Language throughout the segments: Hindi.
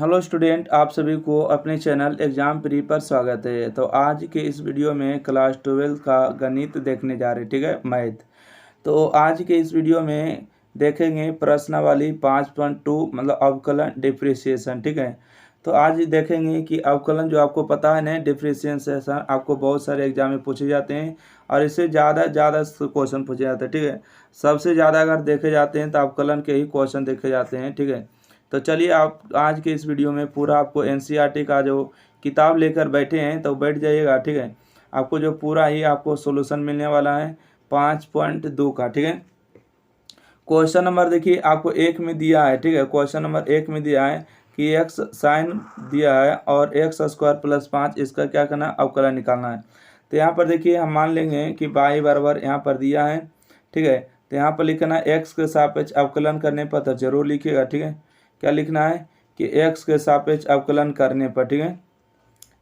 हेलो स्टूडेंट, आप सभी को अपने चैनल एग्जाम प्री पर स्वागत है। तो आज के इस वीडियो में क्लास 12 का गणित देखने जा रहे हैं, ठीक है, मैथ। तो आज के इस वीडियो में देखेंगे प्रश्नावली 5.2 मतलब अवकलन डिफ्रेंशिएशन, ठीक है। तो आज देखेंगे कि अवकलन जो आपको पता है ना, डिफ्रेंशिएशन आपको बहुत सारे एग्जाम में पूछे जाते हैं और इससे ज़्यादा क्वेश्चन पूछे जाते हैं, ठीक है। सबसे ज़्यादा अगर देखे जाते हैं तो अवकलन के ही क्वेश्चन देखे जाते हैं, ठीक है। तो चलिए आप आज के इस वीडियो में पूरा आपको एनसीईआरटी का जो किताब लेकर बैठे हैं तो बैठ जाइएगा, ठीक है। आपको जो पूरा ही आपको सॉल्यूशन मिलने वाला है 5.2 का, ठीक है। क्वेश्चन नंबर देखिए आपको 1 में दिया है, ठीक है। क्वेश्चन नंबर 1 में दिया है कि एक्स साइन दिया है और एक्स स्क्वायर प्लस 5 इसका क्या करना है, अवकलन निकालना है। तो यहाँ पर देखिए हम मान लेंगे कि बाई बराबर यहाँ पर दिया है, ठीक है। तो यहाँ पर लिखना है एक्स के सापेक्ष अवकलन करने पर, तो जरूर लिखिएगा, ठीक है। क्या लिखना है कि एक्स के सापेक्ष अवकलन करने पर, ठीक है।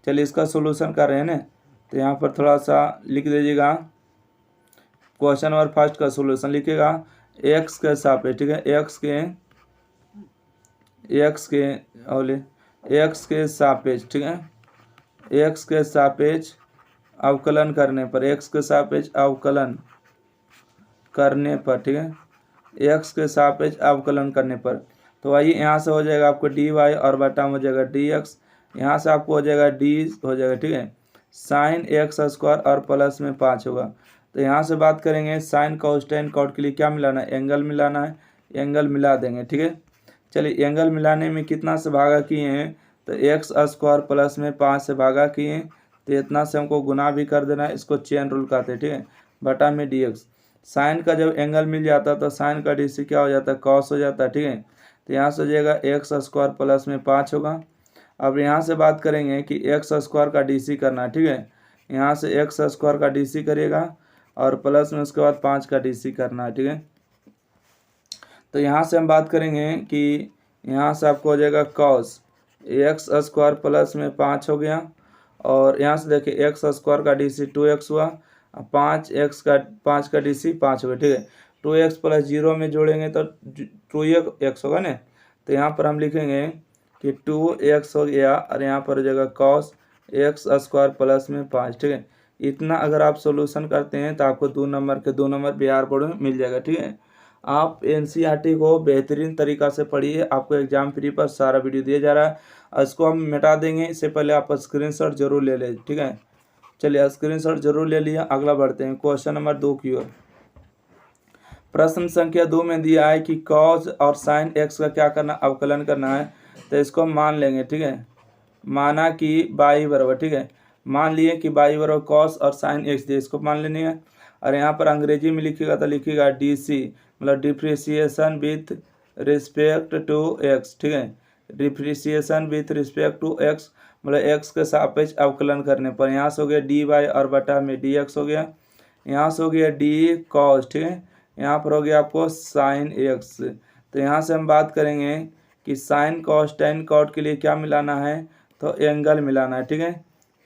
चलिए इसका सोल्यूशन कर रहे हैं ना, तो यहाँ पर थोड़ा सा लिख दीजिएगा। क्वेश्चन नंबर फर्स्ट का सोल्यूशन लिखिएगा एक्स के सापेक्ष, ठीक है। एक्स के सापेक्ष, ठीक है। एक्स के सापेक्ष अवकलन करने पर, एक्स के सापेक्ष अवकलन करने पर, ठीक है। एक्स के सापेक्ष अवकलन करने पर तो आइए यहाँ से हो जाएगा आपको डी वाई और बटा में हो जाएगा डी एक्स। यहाँ से आपको हो जाएगा डी हो जाएगा, ठीक है। साइन एक्स स्क्वायर और प्लस में 5 होगा। तो यहाँ से बात करेंगे साइन कॉस टेन कॉट के लिए क्या मिलाना है, एंगल मिलाना है। एंगल मिला देंगे, ठीक है। चलिए एंगल मिलाने में कितना से भागा किए हैं, तो एक्स स्क्वायर प्लस में 5 से भागा किए हैं, तो इतना से हमको गुना भी कर देना है। इसको चेन रूल कहते हैं, ठीक है। बटा में डी एक्स। साइन का जब एंगल मिल जाता है तो साइन का डी सी क्या हो जाता है, कॉस हो जाता है, ठीक है। तो यहाँ से हो जाएगा एक्स स्क्वायर प्लस में 5 होगा। अब यहाँ से बात करेंगे कि एक्स स्क्वायर का डीसी करना है, ठीक है। यहाँ से एक्स स्क्वायर का डीसी करिएगा और प्लस में उसके बाद 5 का डीसी करना है, ठीक है। तो यहाँ से हम बात करेंगे कि यहाँ से आपको हो जाएगा कॉस एक्स स्क्वायर प्लस में 5 हो गया। और यहाँ से देखिए एक्स स्क्वायर का डी सी 2x हुआ, 5 का डी सी 5 हो गया, ठीक है। 2x प्लस 0 में जोड़ेंगे तो 2x होगा ना। तो यहाँ पर हम लिखेंगे कि 2x हो गया और यहाँ पर हो जाएगा कॉस एक्स स्क्वायर प्लस में 5, ठीक है। इतना अगर आप सोल्यूशन करते हैं तो आपको 2 नंबर बिहार बोर्ड में मिल जाएगा, ठीक है। आप एनसीईआरटी को बेहतरीन तरीका से पढ़िए, आपको एग्जाम फ्री पर सारा वीडियो दिया जा रहा है। इसको हम मिटा देंगे, इससे पहले आप स्क्रीनशॉट जरूर ले लें, ठीक है। चलिए स्क्रीनशॉट जरूर ले लिया, अगला बढ़ते हैं क्वेश्चन नंबर 2 की ओर। प्रश्न संख्या 2 में दिया है कि कॉस और साइन एक्स का क्या करना, अवकलन करना है। तो इसको हम मान लेंगे, ठीक है। माना कि बाई बराबर, ठीक है। मान लिए कि बाई बराबर कॉस और साइन एक्स दिए, इसको मान लेनी है। और यहाँ पर अंग्रेजी में लिखिएगा तो लिखिएगा डी सी मतलब depreciation with respect to X, ठीक है। Depreciation with respect to X मतलब एक्स के सापेक्ष अवकलन करने पर। यहाँ से हो गया डी वाई और बटा में डी एक्स हो गया। यहाँ से हो गया डी कॉस, ठीक है। यहाँ पर हो गया आपको साइन एक्स। तो यहाँ से हम बात करेंगे कि साइन कॉस टेन कॉट के लिए क्या मिलाना है, तो एंगल मिलाना है, ठीक है।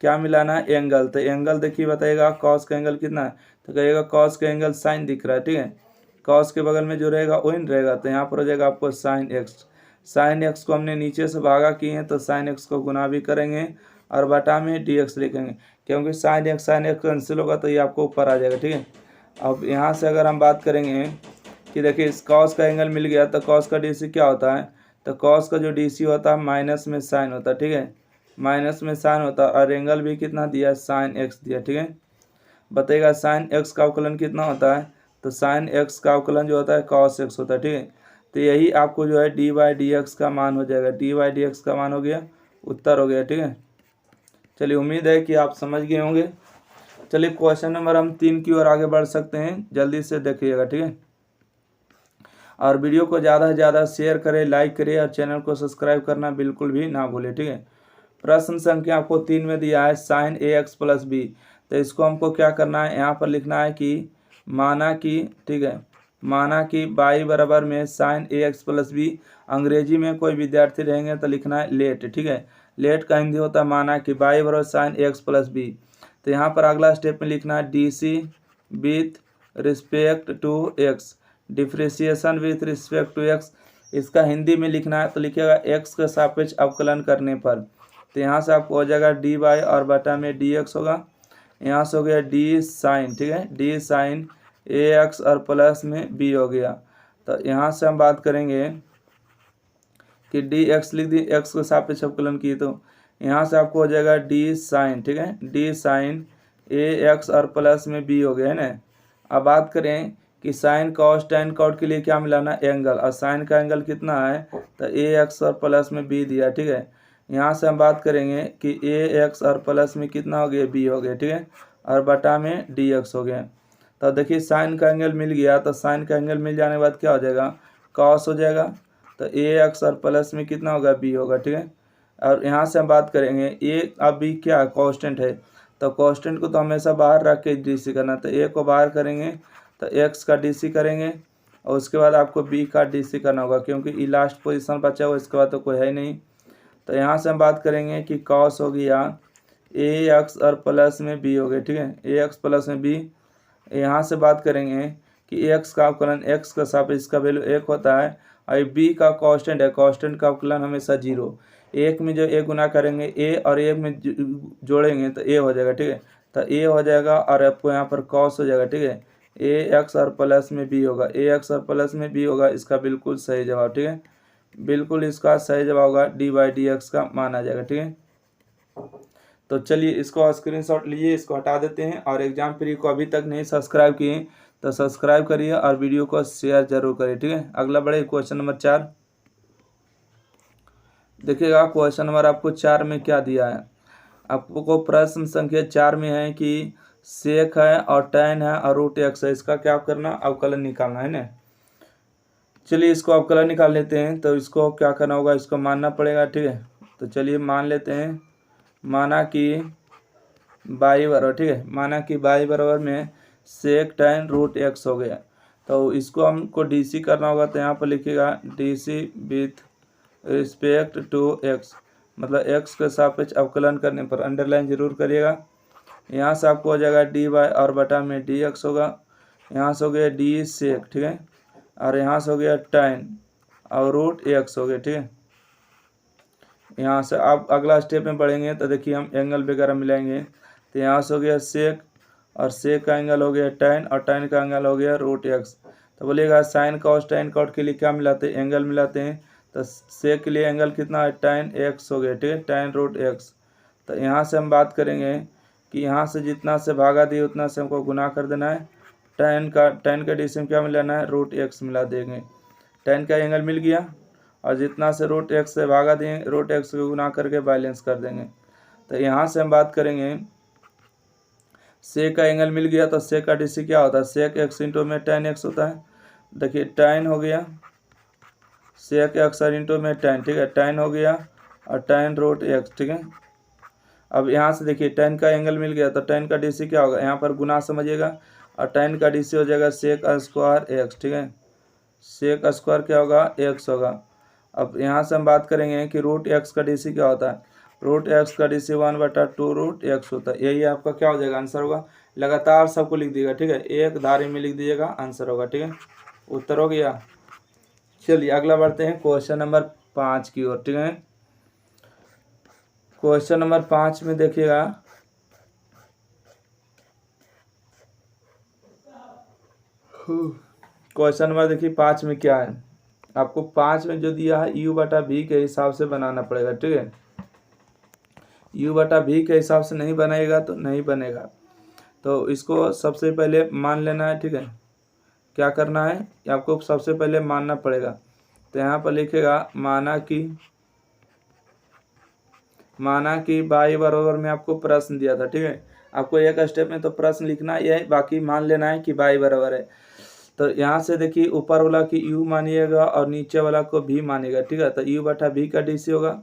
क्या मिलाना है, एंगल। तो एंगल देखिए बताइएगा कॉस का एंगल कितना है, तो कहिएगा कॉस का एंगल साइन दिख रहा है, ठीक है। कॉस के बगल में जो रहेगा वही रहेगा, तो यहाँ पर हो जाएगा आपको साइन एक्स। साइन एक्स को हमने नीचे से भागा किए हैं तो साइन एक्स को गुना भी करेंगे और बटा में डी एक्स लिखेंगे, क्योंकि साइन एक्स कैंसिल होगा तो ये आपको ऊपर आ जाएगा, ठीक है। अब यहाँ से अगर हम बात करेंगे कि देखिए इस कॉस का एंगल मिल गया तो कॉस का डी सी क्या होता है, तो कॉस का जो डी सी होता है माइनस में साइन होता है, ठीक है। माइनस में साइन होता है और एंगल भी कितना दिया, साइन एक्स दिया, ठीक है। बताइएगा साइन एक्स का अवकलन कितना होता है, तो साइन एक्स का अवकलन जो होता है कॉस एक्स होता है, ठीक है। तो यही आपको जो है डी वाई डी एक्स का मान हो जाएगा। डी वाई डी एक्स का मान हो गया, उत्तर हो गया, ठीक है। चलिए उम्मीद है कि आप समझ गए होंगे। चलिए क्वेश्चन नंबर हम 3 की ओर आगे बढ़ सकते हैं, जल्दी से देखिएगा, ठीक है। और वीडियो को ज़्यादा से ज़्यादा शेयर करें, लाइक करें और चैनल को सब्सक्राइब करना बिल्कुल भी ना भूलें, ठीक है। प्रश्न संख्या आपको 3 में दिया है sign A X plus B. तो इसको हमको क्या करना है, यहाँ पर लिखना है कि माना कि, ठीक है, माना कि बाई बराबर में sign A X plus B. अंग्रेजी में कोई विद्यार्थी रहेंगे तो लिखना है लेट, ठीक है। लेट का हिंदी होता है माना कि बाई बराबर sine A X plus B. तो यहाँ पर अगला स्टेप में लिखना है D C with respect to X, differentiation with respect to X. इसका हिंदी में लिखना है तो लिखिएगा एक्स के सापेक्ष अवकलन करने पर। तो यहाँ से आपको हो जाएगा डी वाई और बटा में डी एक्स होगा। यहाँ से हो गया डी साइन, ठीक है, डी साइन ए एक्स और प्लस में बी हो गया। तो यहाँ से हम बात करेंगे कि डी एक्स लिख दी, एक्स के सापेक्ष अवकलन की, तो यहाँ से आपको हो जाएगा डी साइन, ठीक है, डी साइन ए एक्स और प्लस में बी हो गया है ना। अब बात करें कि साइन कॉस टेन कॉट के लिए क्या मिलाना, एंगल, और साइन का एंगल कितना है तो ए एक्स और प्लस में बी दिया, ठीक है। यहाँ से हम बात करेंगे कि ए एक्स और प्लस में कितना हो गया, बी हो गया, ठीक है, और बटा में डी एक्स हो गया। तो देखिए साइन का एंगल मिल गया, तो साइन का एंगल मिल जाने के बाद क्या हो जाएगा, कॉस हो जाएगा। तो ए एक्स और प्लस में कितना होगा, बी होगा, ठीक है। और यहाँ से हम बात करेंगे ए अब बी क्या कांस्टेंट है, तो कांस्टेंट को तो हमेशा बाहर रख के डीसी करना। तो ए को बाहर करेंगे तो एक्स का डीसी करेंगे और उसके बाद आपको बी का डीसी करना होगा, क्योंकि ई लास्ट पोजीशन बचा हुआ, इसके बाद तो कोई है ही नहीं। तो यहाँ से हम बात करेंगे कि कॉस हो गया ए एक्स और प्लस में बी हो गया, ठीक है, ए एक्स प्लस में बी। यहाँ से बात करेंगे कि एक्स का अवकलन एक्स का सापेक्ष इसका वैल्यू 1 होता है और बी का कांस्टेंट है, कांस्टेंट का अवकलन हमेशा 0। एक में जो ए गुना करेंगे ए और एक में जोड़ेंगे तो ए हो जाएगा, ठीक है। तो ए हो जाएगा और आपको यहाँ पर कॉस हो जाएगा, ठीक है, ए एक्स और प्लस में बी होगा, ए एक्स और प्लस में बी होगा, इसका बिल्कुल सही जवाब, ठीक है, बिल्कुल इसका सही जवाब होगा डी बाई डी एक्स का माना जाएगा, ठीक है। तो चलिए इसको स्क्रीनशॉट लीजिए, इसको हटा देते हैं। और एग्जाम फ्री को अभी तक नहीं सब्सक्राइब किए तो सब्सक्राइब करिए और वीडियो को शेयर जरूर करिए, ठीक है। अगला बढ़े क्वेश्चन नंबर 4। देखिएगा क्वेश्चन नंबर आपको 4 में क्या दिया है। आपको प्रश्न संख्या 4 में है कि सेक है और tan है और रूट एक्स है, इसका क्या करना, अवकलन निकालना है ना। चलिए इसको अवकलन निकाल लेते हैं। तो इसको क्या करना होगा, इसको मानना पड़ेगा, ठीक है। तो चलिए मान लेते हैं, माना कि बाई बराबर, ठीक है, माना कि बाई बराबर में सेक tan रूट एक्स हो गया। तो इसको हमको डीसी करना होगा। तो यहाँ पर लिखिएगा DC with respect to X, मतलब एक्स के सापेक्ष अवकलन करने पर, अंडरलाइन जरूर करिएगा। यहाँ से आपको हो जाएगा डी वाई और बटा में डी एक्स होगा। यहाँ से हो गया डी सेक, ठीक है, और यहाँ से हो गया tan और रूट एक्स हो गया, ठीक है। यहाँ से आप अगला स्टेप में बढ़ेंगे तो देखिए हम एंगल वगैरह मिलाएंगे। तो यहाँ से हो गया सेक और सेक का एंगल हो गया tan और tan का एंगल हो गया रूट एक्स। तो बोलिएगा साइन कॉस tan कॉट के लिए क्या मिलाते हैं, एंगल मिलाते हैं। तो सेक के लिए एंगल कितना है, tan एक्स हो गया, ठीक है, tan रूट एक्स। तो यहाँ से हम बात करेंगे कि यहाँ से जितना से भागा दिए उतना से हमको गुना कर देना है। tan का डीसी में क्या मिलाना है, रूट एक्स मिला देंगे। tan का एंगल मिल गया और जितना से रूट एक्स से भागा देंगे, रूट एक्स को गुना करके बैलेंस कर देंगे। तो यहाँ से हम बात करेंगे सेक का एंगल मिल गया। तो सेक का डीसी क्या होता है, सेक एक्स इंटू में tan एक्स होता है। देखिए tan हो गया सेक एक्स इंटू में tan, ठीक है, tan हो गया और tan रूट एक्स, ठीक है। अब यहाँ से देखिए tan का एंगल मिल गया तो tan का डीसी क्या होगा, यहाँ पर गुना समझिएगा, और tan का डीसी हो जाएगा सेक स्क्वायर एक्स, ठीक है, सेक स्क्वायर क्या होगा, एक्स होगा। अब यहाँ से हम बात करेंगे कि रूट एक्स का डीसी क्या होता है, रूट एक्स का डीसी 1/2 रूट एक्स होता है। यही आपका क्या हो जाएगा, आंसर होगा। लगातार सबको लिख दीजिएगा, ठीक है, एक धारे में लिख दीजिएगा, आंसर होगा, ठीक है, उत्तर हो गया। चलिए अगला बढ़ते हैं क्वेश्चन नंबर 5 की ओर, ठीक है। क्वेश्चन नंबर 5 में देखिएगा क्वेश्चन नंबर देखिए 5 में क्या है। आपको 5 में जो दिया है u बटा v के हिसाब से बनाना पड़ेगा, ठीक है। u बटा v के हिसाब से नहीं बनाएगा तो नहीं बनेगा। तो इसको सबसे पहले मान लेना है, ठीक है। क्या करना है, आपको सबसे पहले मानना पड़ेगा। तो यहाँ पर लिखेगा माना कि बाई बराबर में आपको प्रश्न दिया था, ठीक है। आपको एक स्टेप में तो प्रश्न लिखना ही है, बाकी मान लेना है कि बाई बराबर है। तो यहाँ से देखिए ऊपर वाला की u मानिएगा और नीचे वाला को v मानिएगा, ठीक है। तो u बटा v का डीसी होगा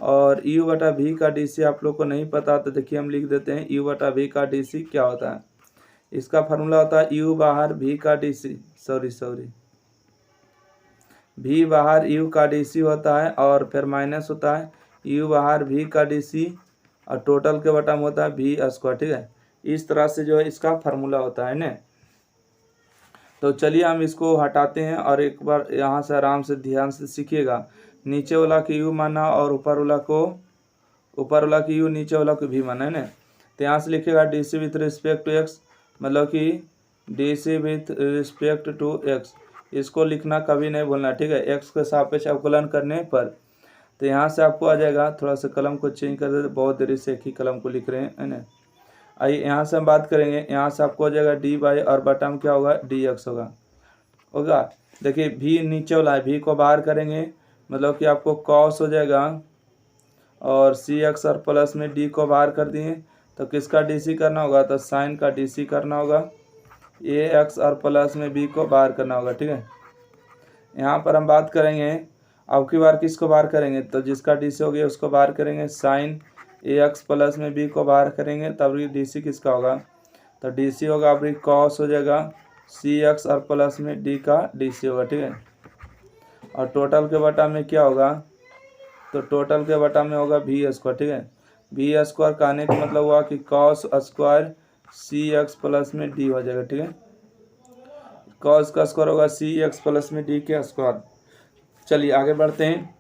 और u बटा v का डीसी आप लोग को नहीं पता तो देखिए हम लिख देते हैं u बटा v का डीसी क्या होता है। इसका फार्मूला होता है u बाहर v का डीसी, v बाहर u का डीसी होता है और फिर माइनस होता है u बाहर v का डीसी और टोटल के बटा में होता है v स्क्वायर, ठीक है। इस तरह से जो है इसका फार्मूला होता है ना। तो चलिए हम इसको हटाते हैं और एक बार यहाँ से आराम से ध्यान से सीखिएगा। नीचे वाला की यू माना और ऊपर वाला की यू, नीचे वाला को भी माना है ना। तो यहाँ से लिखिएगा D C with respect to X, मतलब कि D C with respect to X, इसको लिखना कभी नहीं भूलना, ठीक है, एक्स के सापेक्ष अवकलन करने पर। तो यहाँ से आपको आ जाएगा, थोड़ा सा कलम को चेंज कर देते, बहुत देरी से एक ही कलम को लिख रहे हैं, है ना। आइए यहाँ से हम बात करेंगे, यहाँ से आपको हो जाएगा डी वाई और बटा में क्या होगा, डी एक्स होगा। देखिए भी नीचे वाला है, भी को बाहर करेंगे मतलब कि आपको कॉस हो जाएगा, और सी एक्स और प्लस में डी को बाहर कर दिए तो किसका डी सी करना होगा, तो साइन का डी सी करना होगा। ए एक्स और प्लस में बी को बाहर करना होगा, ठीक है। यहाँ पर हम बात करेंगे अब की बार किसको बाहर करेंगे, तो जिसका डी सी हो गया उसको बाहर करेंगे, साइन ए एक्स प्लस में बी को बाहर करेंगे, तब डी सी किसका होगा, तो डी सी होगा अभी कॉस हो जाएगा सी एक्स और प्लस में डी का डी सी होगा, ठीक है। और टोटल के बटा में क्या होगा, तो टोटल के बटा में होगा वी स्क्वायर, ठीक है। वी स्क्वायर कहने का मतलब हुआ कि कॉस स्क्वायर सी एक्स प्लस में डी हो जाएगा, ठीक है। कॉस का स्क्वायर होगा सी एक्स प्लस में डी के स्क्वायर। चलिए आगे बढ़ते हैं।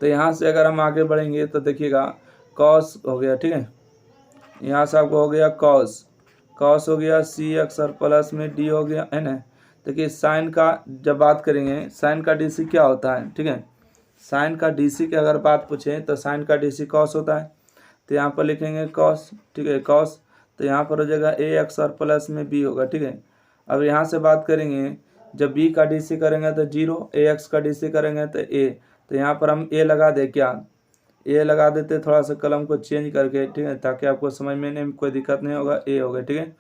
तो यहाँ से अगर हम आगे बढ़ेंगे तो देखिएगा कॉस हो गया, ठीक है, यहाँ से आपको हो गया कॉस हो गया सी एक्स और प्लस में डी हो गया, है ना। देखिए साइन का जब बात करेंगे, साइन का डी सी क्या होता है, ठीक है, साइन का डी सी की अगर बात पूछें तो साइन का डी सी कॉस होता है। तो यहाँ पर लिखेंगे कॉस, ठीक है, कॉस, तो यहाँ पर हो जाएगा ए एक्स और प्लस में बी होगा, ठीक है। अब यहाँ से बात करेंगे जब बी का डी सी करेंगे तो 0, ए एक्स का डी सी करेंगे तो ए, तो यहाँ पर हम ए लगा दे, क्या ए लगा देते, थोड़ा सा कलम को चेंज करके, ठीक है, ताकि आपको समझ में कोई दिक्कत नहीं होगा, ए हो गया, ठीक है,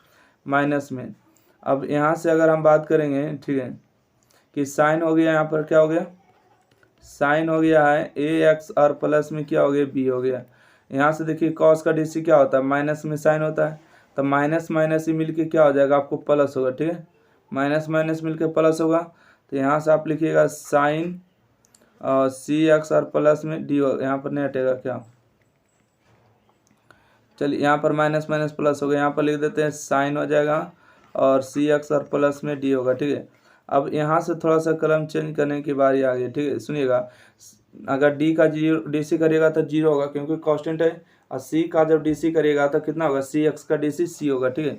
माइनस में। अब यहाँ से अगर हम बात करेंगे, ठीक है, कि साइन हो गया, यहाँ पर क्या हो गया, साइन हो गया है ए एक्स और प्लस में क्या हो गया, बी हो गया। यहाँ से देखिए कॉस का डी सी क्या होता है, माइनस में साइन होता है, तो माइनस माइनस ही मिलके क्या हो जाएगा, आपको प्लस होगा, ठीक है, माइनस माइनस मिलके प्लस होगा। तो यहाँ से आप लिखिएगा साइन सी एक्स और प्लस में डी हो, यहाँ पर नहीं हटेगा क्या, चलिए यहाँ पर माइनस माइनस प्लस होगा, यहाँ पर लिख देते हैं साइन हो जाएगा और सी एक्स और प्लस में डी होगा, ठीक है। अब यहाँ से थोड़ा सा कलम चेंज करने की बारी आ गई, ठीक है, सुनिएगा, अगर डी का डी सी करिएगा तो 0 होगा क्योंकि कांस्टेंट है, और सी का जब डी सी करिएगा तो कितना होगा, सी एक्स का डी सी सी होगा, ठीक है।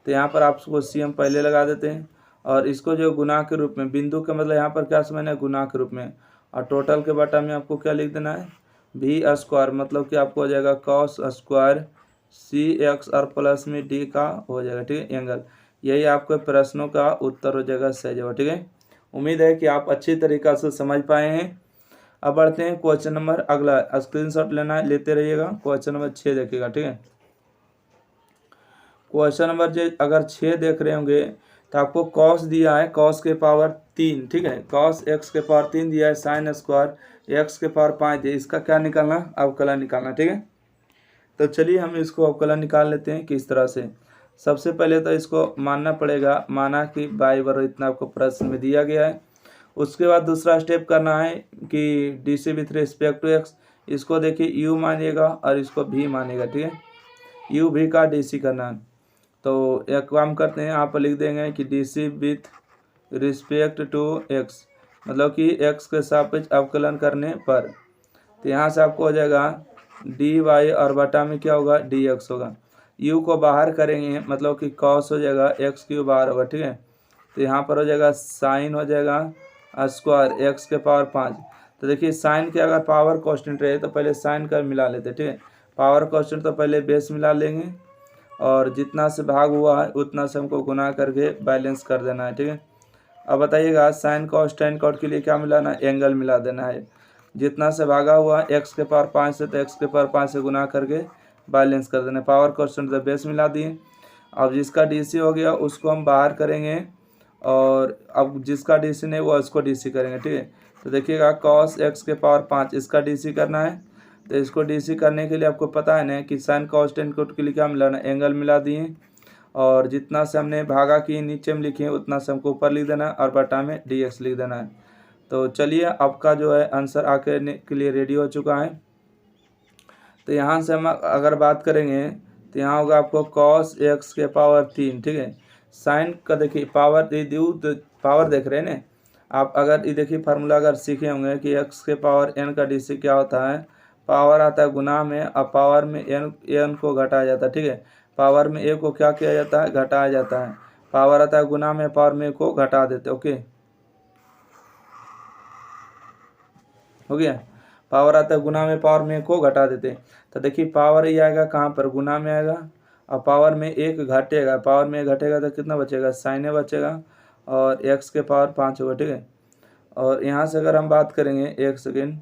तो यहाँ पर आपको सी हम पहले लगा देते हैं, और इसको जो गुना के रूप में, बिंदु का मतलब यहाँ पर क्या समझना है, गुना के रूप में, और टोटल के बटा में आपको क्या लिख देना है, भी स्क्वायर, मतलब कि आपको हो जाएगा कॉस स्क्वायर सी एक्स और प्लस में डी का हो जाएगा, ठीक है, एंगल। यही आपके प्रश्नों का उत्तर हो जाएगा, सही जवाब, ठीक है। उम्मीद है कि आप अच्छी तरीक़ा से समझ पाए हैं। अब बढ़ते हैं क्वेश्चन नंबर अगला, स्क्रीनशॉट लेना है, लेते रहिएगा। क्वेश्चन नंबर 6 देखिएगा, ठीक है। क्वेश्चन नंबर अगर 6 देख रहे होंगे तो आपको कॉस दिया है, कॉस के पावर 3, ठीक है, कॉस एक्स के पावर 3 दिया है, साइन स्क्वायर एक्स के पावर 5 दिया, इसका क्या निकालना, अवकलन निकालना, ठीक है। तो चलिए हम इसको अवकलन निकाल लेते हैं किस तरह से। सबसे पहले तो इसको मानना पड़ेगा, माना कि बाई बराबर इतना आपको प्रश्न में दिया गया है। उसके बाद दूसरा स्टेप करना है कि D C with respect to X, इसको देखिए यू मानिएगा और इसको भी मानिएगा, ठीक है, यू भी का डी सी करना है। तो एक काम करते हैं, यहाँ पर लिख देंगे कि D C with respect to X, मतलब कि एक्स के सापेक्ष अवकलन करने पर। तो यहाँ से आपको हो जाएगा डी वाई और बटा में क्या होगा, डी एक्स होगा। यू को बाहर करेंगे मतलब कि कॉस हो जाएगा, एक्स क्यू बाहर होगा, ठीक है। तो यहाँ पर हो जाएगा साइन हो जाएगा स्क्वायर एक्स के पावर 5। तो देखिए साइन के अगर पावर कांस्टेंट रहे तो पहले साइन का मिला लेते, ठीक है, पावर कांस्टेंट तो पहले बेस मिला लेंगे, और जितना से भाग हुआ है उतना से हमको गुना करके बैलेंस कर देना है, ठीक है। अब बताइएगा साइन कॉस टेन कॉट के लिए क्या मिलाना है, एंगल मिला देना है। जितना से भागा हुआ है एक्स के पावर 5 से, तो एक्स के पावर 5 से गुना करके बैलेंस कर देना, पावर कांस्टेंट तो बेस मिला दिए। अब जिसका डीसी हो गया उसको हम बाहर करेंगे, और अब जिसका डीसी नहीं वो इसको डीसी करेंगे, ठीक है। तो देखिएगा कॉस एक्स के पावर 5 इसका डीसी करना है, तो इसको डीसी करने के लिए आपको पता है ना कि साइन कॉस टेन कोट के लिए क्या मिलाना, एंगल मिला दिए, और जितना से हमने भागा की नीचे में लिखे उतना से हमको ऊपर लिख देना है, और बटा में डी एक्स लिख देना है। तो चलिए आपका जो है आंसर आके के लिए रेडी हो चुका है। तो यहाँ से हम अगर बात करेंगे तो यहाँ होगा आपको कॉस एक्स के पावर 3, ठीक है, साइन का देखिए पावर ये पावर देख रहे हैं ना आप। अगर ये देखिए फार्मूला अगर सीखे होंगे कि एक्स के पावर एन का DC क्या होता है, पावर आता है गुना में, अब पावर में एन को घटाया जाता है, ठीक है। पावर में ए को क्या किया जाता है, घटाया जाता है। पावर आता है गुना में, पावर में को घटा देते, ओके हो गया। पावर आता है गुना में, पावर में को घटा देते। तो देखिए पावर ही आएगा कहाँ पर, गुना में आएगा, और पावर में एक घटेगा, पावर में घटेगा तो कितना बचेगा, साइन ए बचेगा, और एक्स के पावर 5 होगा, ठीक है। और यहाँ से अगर हम बात करेंगे, एक सेकेंड,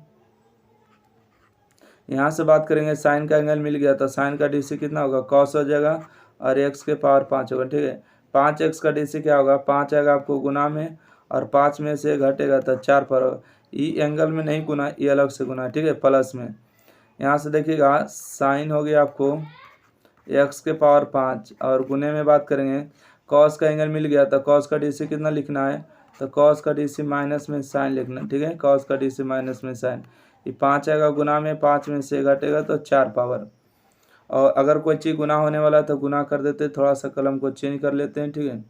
यहाँ से बात करेंगे, साइन का एंगल मिल गया तो साइन का DC कितना होगा, कॉस हो जाएगा, और एक्स के पावर 5 होगा, ठीक है। 5x का DC क्या होगा, 5 आएगा आपको गुना में, और 5 में से घटेगा तो 4 पर होगा। ई एंगल में नहीं गुना, ये अलग से गुना, ठीक है, प्लस में। यहाँ से देखिएगा साइन हो गया आपको एक्स के पावर 5, और गुने में बात करेंगे, कॉस का एंगल मिल गया तो कॉस का DC कितना लिखना है, तो कॉस का DC माइनस में साइन लिखना, ठीक है, कॉस का DC माइनस में साइन। ये 5 आएगा गुना में, 5 में से घटेगा तो 4 पावर। और अगर कोई चीज़ गुना होने वाला तो गुना कर देते, थोड़ा सा कलम को चेंज कर लेते हैं, ठीक है।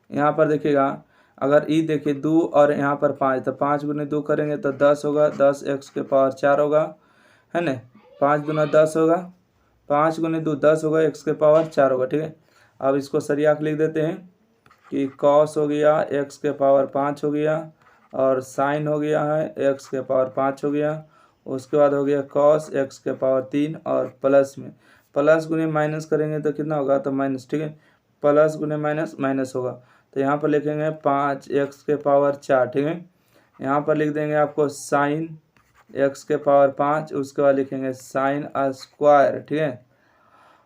यहाँ पर देखिएगा अगर ई देखिए 2 और यहाँ पर 5, तो 5 गुने 2 करेंगे तो 10 होगा, 10 एक्स के पावर 4 होगा, है ना। 5 गुना 10 होगा, 5 गुने 2 10 होगा, एक्स के पावर 4 होगा, ठीक है। अब इसको सरिया लिख देते हैं कि कॉस हो गया एक्स के पावर 5 हो गया, और साइन हो गया है एक्स के पावर 5 हो गया, उसके बाद हो गया कॉस एक्स के पावर 3, और प्लस में प्लस गुने माइनस करेंगे तो कितना होगा, तो माइनस, ठीक है। प्लस गुने माइनस माइनस होगा, तो यहाँ पर लिखेंगे 5x के पावर 4, ठीक है। यहाँ पर लिख देंगे आपको साइन x के पावर 5, उसके बाद लिखेंगे साइन स्क्वायर, ठीक है।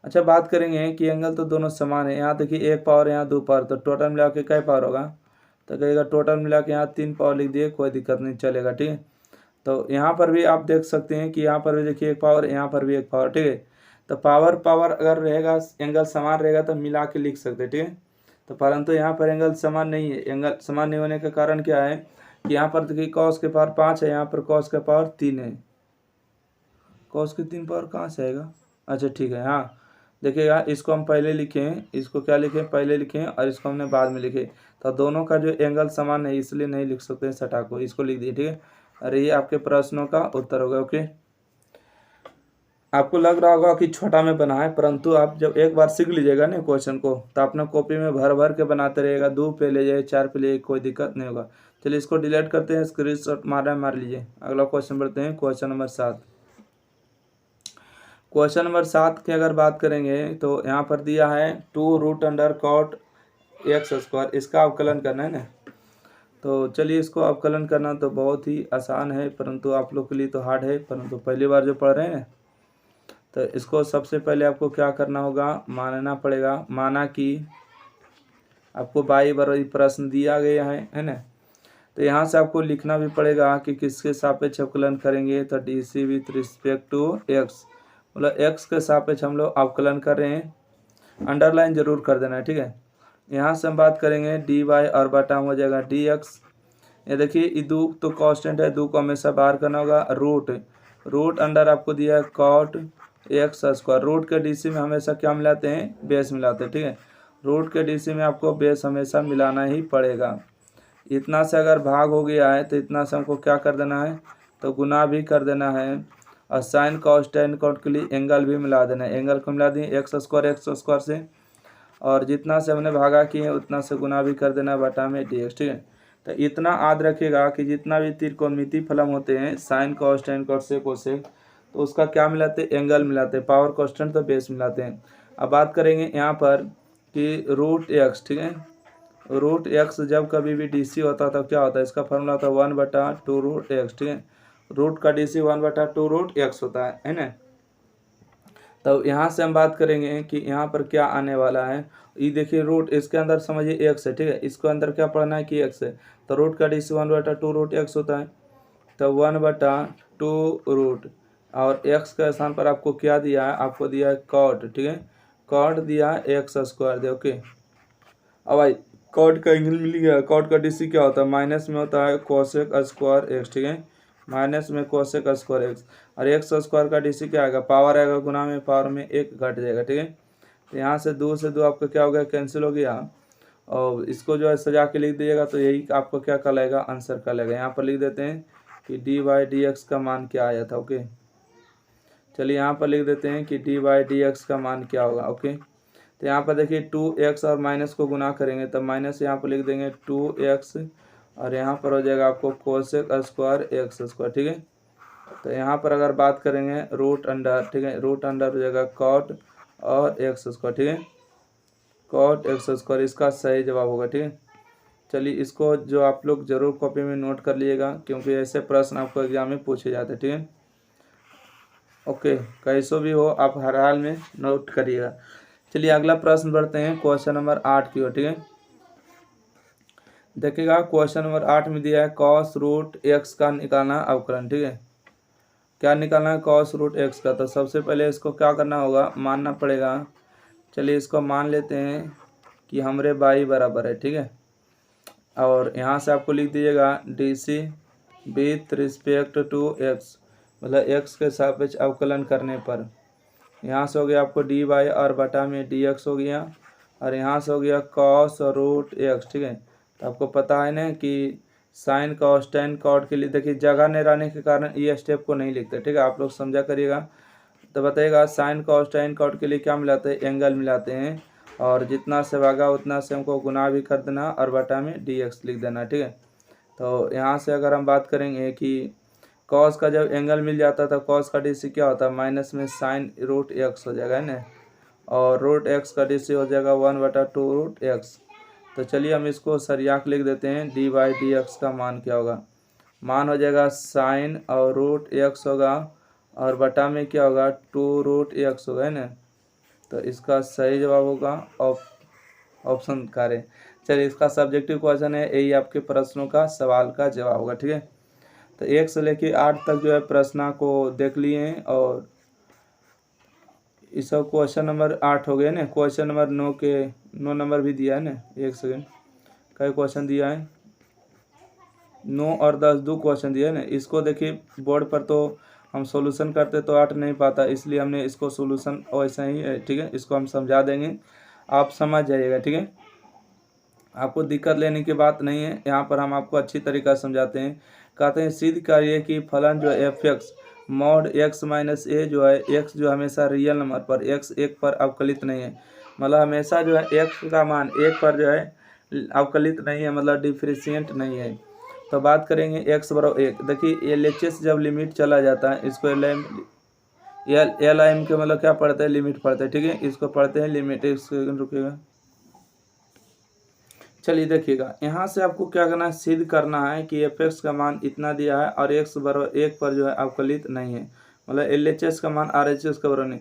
अच्छा बात करेंगे कि एंगल तो दोनों समान है, यहाँ देखिए एक पावर यहाँ 2 पावर, तो टोटल मिला के क्या पावर होगा, तो कहेगा टोटल मिला के यहाँ 3 पावर लिख दिए, कोई दिक्कत नहीं चलेगा, ठीक है। तो यहाँ पर भी आप देख सकते हैं कि यहाँ पर भी देखिए एक पावर, यहाँ पर भी एक पावर, ठीक है। तो पावर पावर अगर रहेगा, एंगल समान रहेगा तो मिला के लिख सकते हैं, ठीक है। तो परंतु यहाँ पर एंगल समान नहीं है। एंगल समान नहीं होने का कारण क्या है कि यहाँ पर देखिए कॉस के पावर 5 है, यहाँ पर कॉस का पावर 3 है। कॉस के 3 पावर कहाँ से आएगा, अच्छा ठीक है, हाँ देखिएगा इसको हम पहले लिखें, इसको क्या लिखें, पहले लिखें, और इसको हमने बाद में लिखे, तो दोनों का जो एंगल समान है इसलिए नहीं लिख सकते सटा को, इसको लिख दिए, ठीक है। अरे ये आपके प्रश्नों का उत्तर होगा, ओके। आपको लग रहा होगा कि छोटा में बना है, परंतु आप जब एक बार सीख लीजिएगा ना क्वेश्चन को, तो अपने कॉपी में भर भर के बनाते रहिएगा, 2 पे ले जाइए, 4 पे ले जाइए, कोई दिक्कत नहीं होगा। चलिए इसको डिलीट करते हैं, स्क्रीनशॉट मार लीजिए। अगला क्वेश्चन बढ़ते हैं, क्वेश्चन नंबर 7। क्वेश्चन नंबर 7 की अगर बात करेंगे तो यहाँ पर दिया है 2 root under cot X square, इसका अवकलन करना है ना। तो चलिए इसको अवकलन करना तो बहुत ही आसान है, परंतु आप लोग के लिए तो हार्ड है, परंतु पहली बार जो पढ़ रहे हैं ना, तो इसको सबसे पहले आपको क्या करना होगा, मानना पड़ेगा, माना कि आपको बाई बराबर प्रश्न दिया गया है ना। तो यहाँ से आपको लिखना भी पड़ेगा कि किसके सापेक्ष अवकलन करेंगे, तो DC with respect to X, मतलब एक्स के सापेक्ष हम लोग अवकलन कर रहे हैं, अंडरलाइन जरूर कर देना है, ठीक है। यहाँ से हम बात करेंगे dy और बटा हो जाएगा dx। ये देखिए ये 2 तो कांस्टेंट है, 2 को हमेशा बाहर करना होगा, रूट अंडर आपको दिया है कॉट एक्स स्क्वायर। रूट के DC में हमेशा क्या मिलाते हैं, बेस मिलाते हैं, ठीक है। रूट के DC में आपको बेस हमेशा मिलाना ही पड़ेगा। इतना से अगर भाग हो गया है तो इतना से हमको क्या कर देना है, तो गुना भी कर देना है, और साइन कॉस टेन कॉट के लिए एंगल भी मिला देना है। एंगल को मिला दिए एक्स स्क्वायर से, और जितना से हमने भागा किए उतना से गुना भी कर देना है बटा में dx, ठीक है। तो इतना याद रखिएगा कि जितना भी त्रिकोणमितीय फलन होते हैं, साइन कॉस टेन कॉट से कोसेक, तो उसका क्या मिलाते हैं, एंगल मिलाते हैं, पावर कांस्टेंट तो बेस मिलाते हैं। अब बात करेंगे यहाँ पर कि रूट एक्स, ठीक है। रूट एक्स जब कभी भी DC होता है तो क्या होता है, इसका फॉर्मूला होता है 1/2 रूट एक्स, ठीक है। रूट का DC 1/2 रूट एक्स होता है ना। तो यहाँ से हम बात करेंगे कि यहाँ पर क्या आने वाला है, ये देखिए रूट, इसके अंदर समझिए एक्स है, ठीक है। इसको अंदर क्या पढ़ना है कि एक्स है, तो रूट का DC 1/2 रूट एक्स होता है, तो 1/2 रूट, और एक्स के स्थान पर आपको क्या दिया है, आपको दिया है कॉट, ठीक है। कॉट दिया है एक्स स्क्वायर दे, ओके। अब भाई कॉट का एंगल मिल गया, कॉट का DC क्या होता है, माइनस में होता है कोसेक स्क्वायर एक्स, ठीक है, माइनस में कोसेक स्क्वायर एक्स, और एक्स स्क्वायर का DC क्या आएगा, पावर आएगा गुना में, पावर में एक घट जाएगा, ठीक है। तो यहाँ से 2 से 2 आपका क्या हो गया, कैंसिल हो गया। और इसको जो है सजा के लिख दीजिएगा तो यही आपको क्या कहलाएगा, आंसर कहलाएगा। यहाँ पर लिख देते हैं कि डी वाई डी एक्स का मान क्या आया था। ओके, चलिए यहाँ पर लिख देते हैं कि डी वाई डी एक्स का मान क्या होगा। ओके, तो यहाँ पर देखिए 2x और माइनस को गुना करेंगे तब माइनस यहाँ पर लिख देंगे 2x और यहाँ पर हो जाएगा आपको कोसेक स्क्वायर एक्स स्क्वायर। ठीक है, तो यहाँ पर अगर बात करेंगे रूट अंडर, ठीक है, रूट अंडर हो जाएगा कॉट और एक्स स्क्वायर। ठीक है, कॉट एक्स स्क्वायर इसका सही जवाब होगा। ठीक है, चलिए इसको जो आप लोग जरूर कॉपी में नोट कर लीजिएगा क्योंकि ऐसे प्रश्न आपको एग्जाम में पूछे जाते हैं। ठीक है, ओके, कैसो भी हो आप हर हाल में नोट करिएगा। चलिए अगला प्रश्न बढ़ते हैं क्वेश्चन नंबर 8 की ओर। ठीक है, देखिएगा क्वेश्चन नंबर 8 में दिया है कॉस रूट एक्स का निकालना अवकलन। ठीक है, क्या निकालना है, कॉस रूट एक्स का। तो सबसे पहले इसको क्या करना होगा, मानना पड़ेगा। चलिए इसको मान लेते हैं कि हमरे बाई बराबर है। ठीक है, और यहाँ से आपको लिख दीजिएगा D C with respect to X, मतलब एक्स के सापेक्ष अवकलन करने पर। यहाँ से हो गया आपको डी वाई और बटा में डी एक्स हो गया और यहाँ से हो गया कॉस रूट एक्स। ठीक है, तो आपको पता है ना कि साइन कॉस टेन कॉट के लिए देखिए जगह नहीं रहने के कारण ये स्टेप को नहीं लिखते। ठीक है, आप लोग समझा करिएगा। तो बताइएगा साइन कॉस टेन कॉट के लिए क्या मिलाते हैं, एंगल मिलाते हैं और जितना से भागा उतना से हमको गुना भी कर देना और बटा में डी एक्स लिख देना। ठीक है, तो यहाँ से अगर हम बात करेंगे कि कॉस का जब एंगल मिल जाता था कॉस का डीसी क्या होता है, माइनस में साइन रूट एक्स हो जाएगा है ना, और रूट एक्स का डीसी हो जाएगा 1/2 रूट एक्स। तो चलिए हम इसको सरिया के लिख देते हैं, डी वाई डी एक्स का मान क्या होगा, मान हो जाएगा साइन और रूट एक्स होगा और बटा में क्या होगा 2 रूट एक्स होगा है ना। तो इसका सही जवाब होगा ऑप्शन कार्य। चलिए इसका सब्जेक्टिव क्वेश्चन है, यही आपके प्रश्नों का सवाल का जवाब होगा। ठीक है, तो 1 से लेकर 8 तक जो है प्रश्न को देख लिए हैं और इस सब क्वेश्चन नंबर 8 हो गए ना। क्वेश्चन नंबर 9 नंबर भी दिया है ना, एक सेकेंड, कई क्वेश्चन दिया है, 9 और 10 2 क्वेश्चन दिया है ना। इसको देखिए बोर्ड पर तो हम सॉल्यूशन करते तो 8 नहीं पाता, इसलिए हमने इसको सॉल्यूशन वैसा ही है। ठीक है, इसको हम समझा देंगे, आप समझ जाइएगा। ठीक है, आपको दिक्कत लेने की बात नहीं है, यहाँ पर हम आपको अच्छी तरीका से समझाते हैं। कहते हैं सिद्ध करिए कि फलन जो है F X mod X minus A जो है, एक्स जो हमेशा रियल नंबर पर एक्स 1 पर अवकलित नहीं है, मतलब हमेशा जो है एक्स का मान 1 पर जो है अवकलित नहीं है, मतलब डिफरेंशिएंट नहीं है। तो बात करेंगे एक्स बराबर 1, देखिए LHS जब लिमिट चला जाता है इसको एल आई एम के मतलब क्या पढ़ते हैं, लिमिट पढ़ते हैं। ठीक है, इसको पढ़ते हैं लिमिट। रुकिएगा, चलिए देखिएगा यहाँ से आपको क्या करना है, सिद्ध करना है कि एफ एक्स का मान इतना दिया है और एक्स बराबर 1 पर जो है अवकलित नहीं है, मतलब LHS का मान RHS का बराबर नहीं।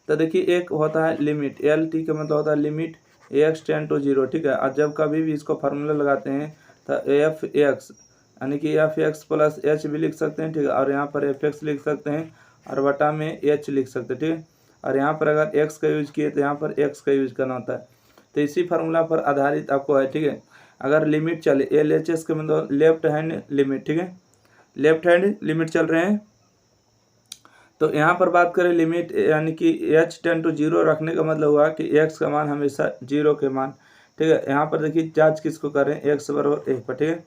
तो देखिए एक होता है लिमिट, LT का मतलब होता है लिमिट एक्स टेंड टू 0। ठीक है, और जब कभी भी इसको फार्मूला लगाते हैं तो एफ एक्स यानी कि एफ एक्स प्लस एच भी लिख सकते हैं। ठीक है, और यहाँ पर एफ एक्स लिख सकते हैं और बटा में एच लिख सकते हैं। ठीक है, और यहाँ पर अगर एक्स का यूज किए तो यहाँ पर एक्स का यूज करना होता है। तो इसी फार्मूला पर आधारित आपको है। ठीक है, अगर लिमिट चले LHS के मतलब लेफ्ट हैंड लिमिट, ठीक है, लेफ्ट हैंड लिमिट चल रहे हैं, तो यहाँ पर बात करें लिमिट यानी कि h टेंड टू 0 रखने का मतलब हुआ कि x का मान हमेशा 0 के मान। ठीक है, यहाँ पर देखिए जांच किसको कर रहे हैं, x बराबर 1 पर। ठीक है,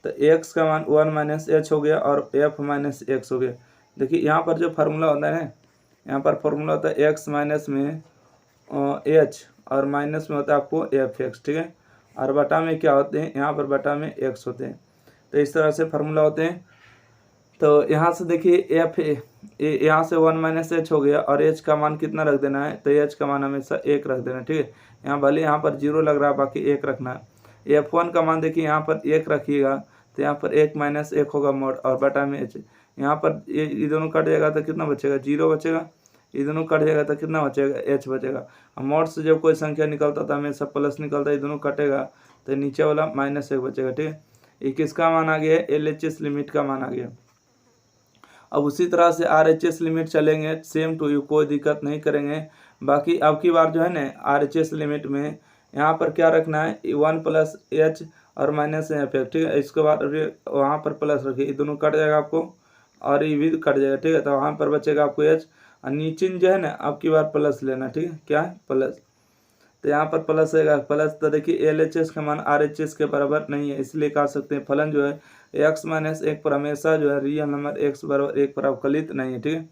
तो x का मान 1 माइनस एच हो गया और f माइनस एक्स हो गया। देखिए यहाँ पर जो फार्मूला होता है ना, यहाँ पर फार्मूला होता है x माइनस में h और माइनस में होता है आपको एफ एक्स। ठीक है, और बटा में क्या होते हैं, यहाँ पर बटा में एक्स होते हैं। तो इस तरह से फार्मूला होते हैं। तो यहाँ से देखिए एफ यहाँ से 1 माइनस एच हो गया और एच का मान कितना रख देना है, तो एच का मान हमेशा 1 रख देना। ठीक है, यहाँ भले यहाँ पर 0 लग रहा है बाकी 1 रखना है। F1 का मान देखिए यहाँ पर 1 रखिएगा तो यहाँ पर 1 माइनस 1 होगा मोड और बटा में एच। यहाँ पर ये दोनों कट जाएगा तो कितना बचेगा, 0 बचेगा। ये दोनों कट जाएगा तो कितना बचेगा, एच बचेगा। मोड से जब कोई संख्या निकलता था हमेशा प्लस निकलता है, ये दोनों कटेगा तो नीचे वाला -1 बचेगा। ठीक है, ये किसका मान आ गया है, LHS लिमिट का मान आ गया। अब उसी तरह से RHS लिमिट चलेंगे, सेम टू यू, कोई दिक्कत नहीं करेंगे। बाकी अब की बार जो है ना RHS लिमिट में यहाँ पर क्या रखना है, 1 प्लस एच और माइनस एफ। ठीक है, इसके बाद वहाँ पर प्लस रखिए, ये दोनों कट जाएगा आपको और ये भी कट जाएगा। ठीक है, तो वहाँ पर बचेगा आपको एच और नीचे जो है ना अब की बार प्लस लेना। ठीक है, क्या है प्लस, तो यहाँ पर प्लस रहेगा प्लस, तो देखिए LHS का मान RHS के बराबर नहीं है, इसलिए कह सकते हैं फलन जो है x माइनस 1 पर हमेशा जो है रियल नंबर x बराबर 1 पर अवकलित नहीं है, ठीक है।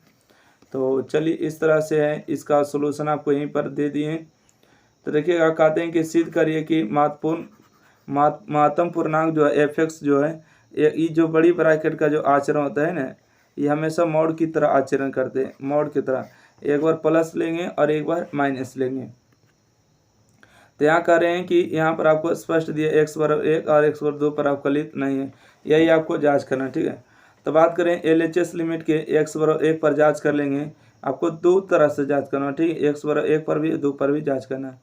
तो चलिए इस तरह से है, इसका सोल्यूशन आपको यहीं पर दे दिए। तो देखिएगा कहते हैं कि सिद्ध करिए कि महत्तम पूर्णांक जो है fx जो है ये जो बड़ी ब्रैकेट का जो आचरण होता है ना, ये हमेशा मॉड की तरह आचरण करते हैं, मॉड की तरह एक बार प्लस लेंगे और एक बार माइनस लेंगे। तो यहाँ कह रहे हैं कि यहाँ पर आपको स्पष्ट दिया x बराबर 1 और x बराबर 2 पर अवकलित नहीं है, यही आपको जांच करना, ठीक है। तो बात करें LHS लिमिट के x बराबर 1 पर जांच कर लेंगे, आपको दो तरह से जांच करना, ठीक है, x बराबर 1 पर भी 2 पर भी जांच करना।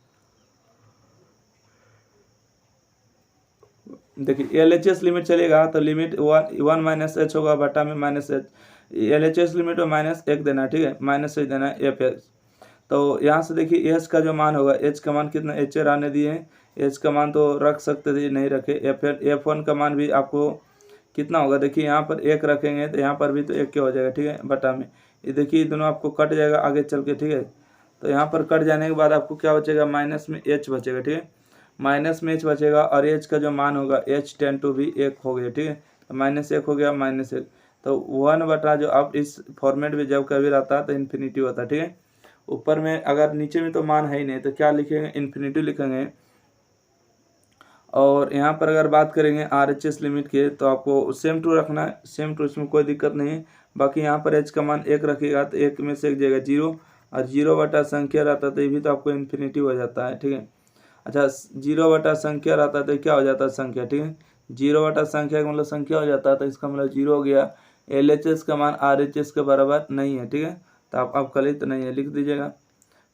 देखिए LHS लिमिट चलेगा तो लिमिट 1 माइनस एच होगा बटा में माइनस एच, LHS लिमिट में -1 देना, ठीक है, -1 देना fx। तो यहाँ से देखिए एच का जो मान होगा, एच का मान कितना एच आने दिए हैं, एच का मान तो रख सकते थे, नहीं रखे। F1 का मान भी आपको कितना होगा, देखिए यहाँ पर 1 रखेंगे तो यहाँ पर भी तो 1 क्या हो जाएगा, ठीक है, बटा में। ये देखिए दोनों आपको कट जाएगा आगे चल के, ठीक है। तो यहाँ पर कट जाने के बाद आपको क्या बचेगा, माइनस में h बचेगा, ठीक है, माइनस में h बचेगा और h का जो मान होगा h टेन टू भी 1 हो गया, ठीक है। तो -1 हो गया, -1 तो 1 बटा जो अब इस फॉर्मेट में जब कभी रहता है तो इन्फिनिटी होता है, ठीक है। ऊपर में अगर नीचे में तो मान है ही नहीं तो क्या लिखेंगे, इन्फिनिटी लिखेंगे। और यहाँ पर अगर बात करेंगे RHS लिमिट के तो आपको सेम टू रखना है, सेम टू, इसमें कोई दिक्कत नहीं है। बाकी यहाँ पर h का मान 1 रखेगा तो 1 में से एक जगह 0 और 0 बटा संख्या रहता तो ये भी तो आपको इन्फिनिटी हो जाता है, ठीक है। अच्छा 0 बटा संख्या रहता तो क्या हो जाता है, संख्या, ठीक है। 0 बटा संख्या का मतलब संख्या हो जाता है, तो इसका मतलब 0 हो गया। LHS का मान RHS के बराबर नहीं है, ठीक है, तो आप अवकलित नहीं है, लिख दीजिएगा।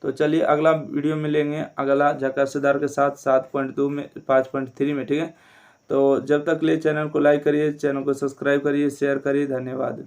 तो चलिए अगला वीडियो में लेंगे अगला झकासेदार के साथ 7.2 में 5.3 में, ठीक है। तो जब तक लिए चैनल को लाइक करिए, चैनल को सब्सक्राइब करिए, शेयर करिए, धन्यवाद।